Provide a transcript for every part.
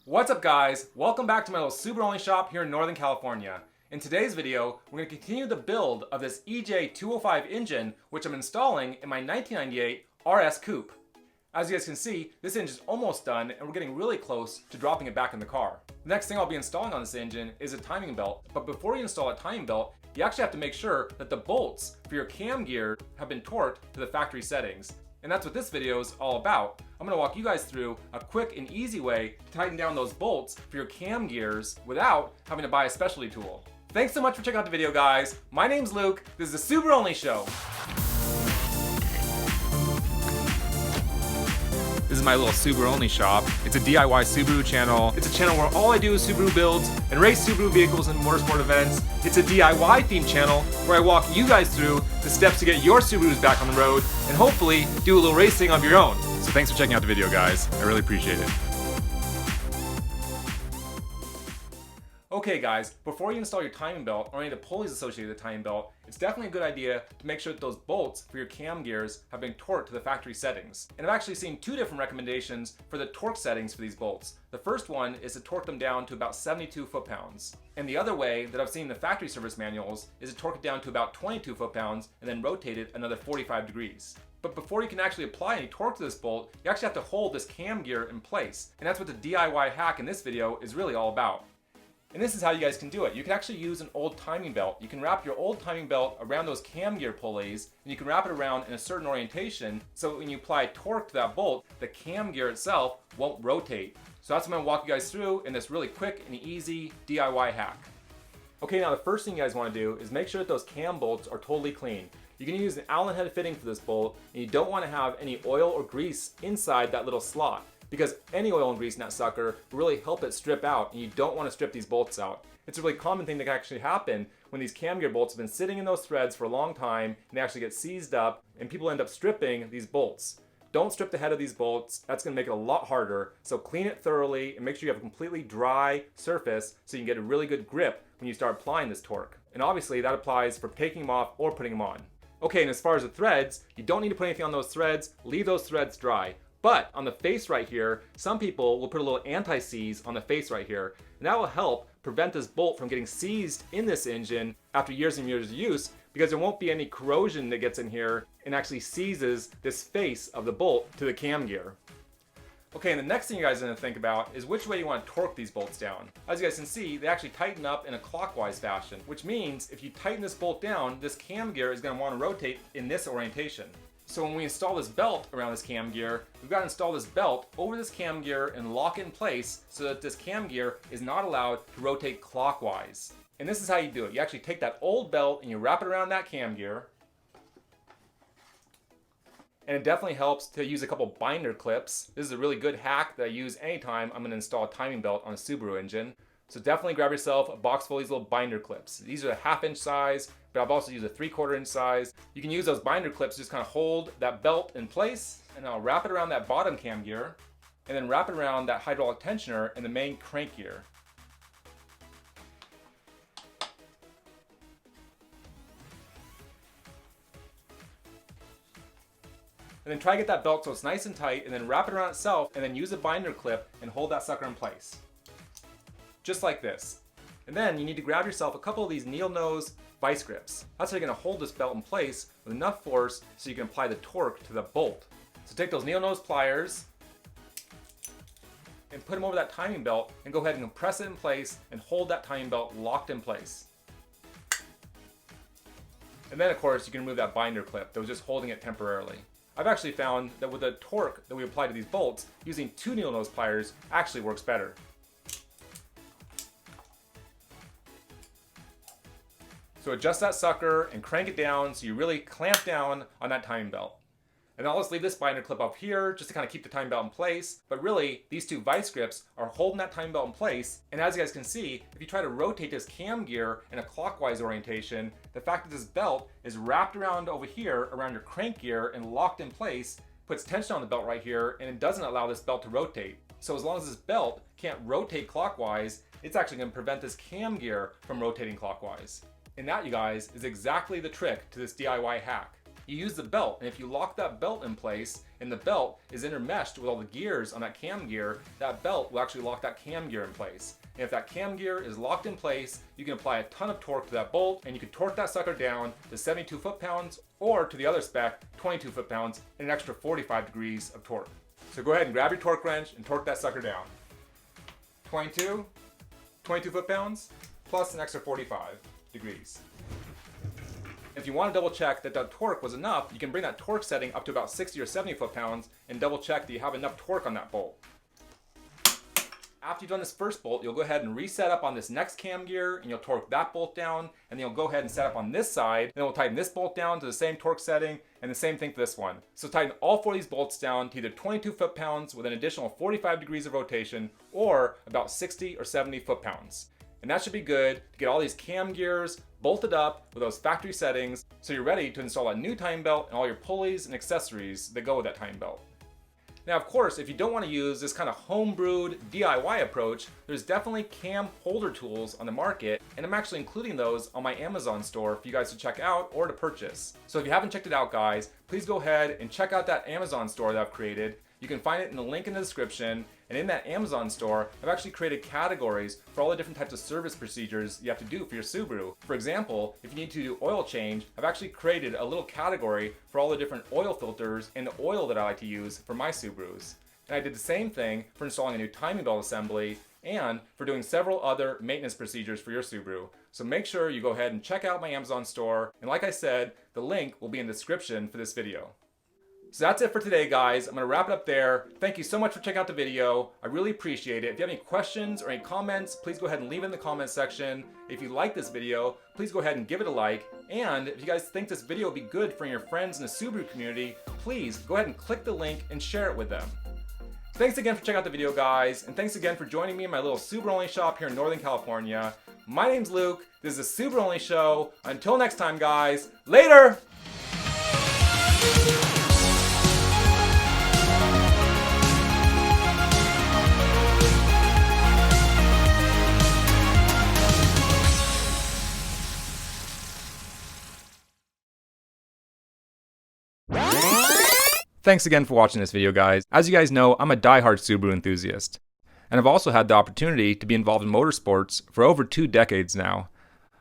What's up guys? Welcome back to my little Subaru-only shop here in Northern California. In today's video, we're going to continue the build of this EJ205 engine, which I'm installing in my 1998 RS Coupe. As you guys can see, this engine is almost done and we're getting really close to dropping it back in the car. The next thing I'll be installing on this engine is a timing belt, but before you install a timing belt, you actually have to make sure that the bolts for your cam gear have been torqued to the factory settings. And that's what this video is all about. I'm going to walk you guys through a quick and easy way to tighten down those bolts for your cam gears without having to buy a specialty tool. Thanks so much for checking out the video, guys. My name's Luke. This is the Subaru Only Show. This is my little Subaru Only shop. It's a DIY Subaru channel. It's a channel where all I do is Subaru builds and race Subaru vehicles in motorsport events. It's a DIY themed channel where I walk you guys through the steps to get your Subarus back on the road and hopefully do a little racing of your own. So thanks for checking out the video, guys. I really appreciate it. Okay guys, before you install your timing belt or any of the pulleys associated with the timing belt, it's definitely a good idea to make sure that those bolts for your cam gears have been torqued to the factory settings. And I've actually seen two different recommendations for the torque settings for these bolts. The first one is to torque them down to about 72 foot-pounds. And the other way that I've seen in the factory service manuals is to torque it down to about 22 foot-pounds and then rotate it another 45 degrees. But before you can actually apply any torque to this bolt, you actually have to hold this cam gear in place. And that's what the DIY hack in this video is really all about. And this is how you guys can do it. You can actually use an old timing belt. You can wrap your old timing belt around those cam gear pulleys, and you can wrap it around in a certain orientation so when you apply torque to that bolt, the cam gear itself won't rotate. So that's what I'm going to walk you guys through in this really quick and easy DIY hack. Okay, now the first thing you guys want to do is make sure that those cam bolts are totally clean. You can use an Allen head fitting for this bolt, and you don't want to have any oil or grease inside that little slot, because any oil and grease in that sucker will really help it strip out, and you don't want to strip these bolts out. It's a really common thing that can actually happen when these cam gear bolts have been sitting in those threads for a long time and they actually get seized up and people end up stripping these bolts. Don't strip the head of these bolts. That's going to make it a lot harder. So clean it thoroughly and make sure you have a completely dry surface so you can get a really good grip when you start applying this torque. And obviously that applies for taking them off or putting them on. Okay, and as far as the threads, you don't need to put anything on those threads. Leave those threads dry. But on the face right here, some people will put a little anti-seize on the face right here, and that will help prevent this bolt from getting seized in this engine after years and years of use, because there won't be any corrosion that gets in here and actually seizes this face of the bolt to the cam gear. Okay, and the next thing you guys are going to think about is which way you want to torque these bolts down. As you guys can see, they actually tighten up in a clockwise fashion, which means if you tighten this bolt down, this cam gear is going to want to rotate in this orientation. So when we install this belt around this cam gear, we've got to install this belt over this cam gear and lock it in place so that this cam gear is not allowed to rotate clockwise. And this is how you do it. You actually take that old belt and you wrap it around that cam gear. And it definitely helps to use a couple binder clips. This is a really good hack that I use anytime I'm going to install a timing belt on a Subaru engine. So definitely grab yourself a box full of these little binder clips. These are a 1/2 inch size, but I've also used a 3/4 inch size. You can use those binder clips to just kind of hold that belt in place, and I'll wrap it around that bottom cam gear, and then wrap it around that hydraulic tensioner in the main crank gear. And then try to get that belt so it's nice and tight, and then wrap it around itself, and then use a binder clip and hold that sucker in place. Just like this. And then you need to grab yourself a couple of these needle nose vice grips. That's how you're going to hold this belt in place with enough force so you can apply the torque to the bolt. So take those needle nose pliers and put them over that timing belt and go ahead and press it in place and hold that timing belt locked in place. And then of course you can remove that binder clip that was just holding it temporarily. I've actually found that with the torque that we apply to these bolts, using 2 needle nose pliers actually works better. So adjust that sucker and crank it down so you really clamp down on that timing belt. And I'll just leave this binder clip up here just to kind of keep the timing belt in place. But really, these 2 vice grips are holding that timing belt in place. And as you guys can see, if you try to rotate this cam gear in a clockwise orientation, the fact that this belt is wrapped around over here around your crank gear and locked in place puts tension on the belt right here, and it doesn't allow this belt to rotate. So as long as this belt can't rotate clockwise, it's actually going to prevent this cam gear from rotating clockwise. And that, you guys, is exactly the trick to this DIY hack. you use the belt, and if you lock that belt in place and the belt is intermeshed with all the gears on that cam gear, that belt will actually lock that cam gear in place. And if that cam gear is locked in place, you can apply a ton of torque to that bolt, and you can torque that sucker down to 72 foot-pounds, or to the other spec, 22 foot-pounds, and an extra 45 degrees of torque. So go ahead and grab your torque wrench and torque that sucker down. 22 foot-pounds, plus an extra 45 degrees. If you want to double check that torque was enough, you can bring that torque setting up to about 60 or 70 foot-pounds and double check that you have enough torque on that bolt. After you've done this first bolt, you'll go ahead and reset up on this next cam gear, and you'll torque that bolt down, and then you'll go ahead and set up on this side, then we'll tighten this bolt down to the same torque setting, and the same thing for this one. So tighten all 4 of these bolts down to either 22 foot-pounds with an additional 45 degrees of rotation, or about 60 or 70 foot-pounds. And that should be good to get all these cam gears bolted up with those factory settings, so you're ready to install a new timing belt and all your pulleys and accessories that go with that timing belt. Now, of course, if you don't want to use this kind of home-brewed DIY approach, there's definitely cam holder tools on the market, and I'm actually including those on my Amazon store for you guys to check out or to purchase. So if you haven't checked it out, guys, please go ahead and check out that Amazon store that I've created. You can find it in the link in the description, and in that Amazon store, I've actually created categories for all the different types of service procedures you have to do for your Subaru. For example, if you need to do oil change, I've actually created a little category for all the different oil filters and the oil that I like to use for my Subarus. And I did the same thing for installing a new timing belt assembly and for doing several other maintenance procedures for your Subaru. So make sure you go ahead and check out my Amazon store, and like I said, the link will be in the description for this video. So that's it for today, guys. I'm going to wrap it up there. Thank you so much for checking out the video. I really appreciate it. If you have any questions or any comments, please go ahead and leave it in the comments section. If you like this video, please go ahead and give it a like. And if you guys think this video would be good for your friends in the Subaru community, please go ahead and click the link and share it with them. Thanks again for checking out the video, guys. And thanks again for joining me in my little Subaru-only shop here in Northern California. My name's Luke. This is the Subaru-only show. Until next time, guys. Later! Thanks again for watching this video, guys. As you guys know, I'm a die-hard Subaru enthusiast. And I've also had the opportunity to be involved in motorsports for over 2 decades now.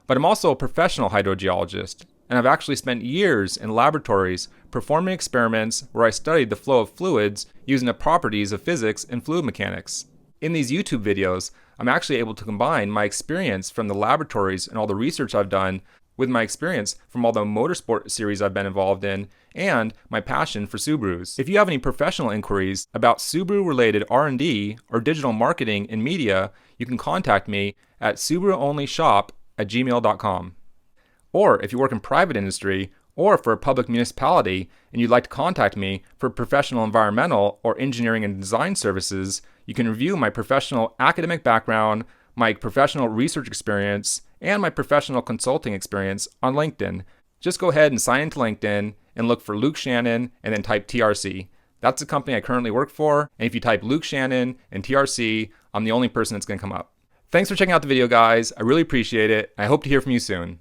But I'm also a professional hydrogeologist, and I've actually spent years in laboratories performing experiments where I studied the flow of fluids using the properties of physics and fluid mechanics. In these YouTube videos, I'm actually able to combine my experience from the laboratories and all the research I've done with my experience from all the motorsport series I've been involved in, and my passion for Subarus. If you have any professional inquiries about Subaru-related R&D or digital marketing and media, you can contact me at SubaruONLYshop@gmail.com. Or if you work in private industry or for a public municipality and you'd like to contact me for professional environmental or engineering and design services, you can review my professional academic background, my professional research experience, and my professional consulting experience on LinkedIn. Just go ahead and sign into LinkedIn and look for Luke Shannon and then type TRC. That's the company I currently work for, and if you type Luke Shannon and TRC, I'm the only person that's going to come up. Thanks for checking out the video, guys. I really appreciate it. I hope to hear from you soon.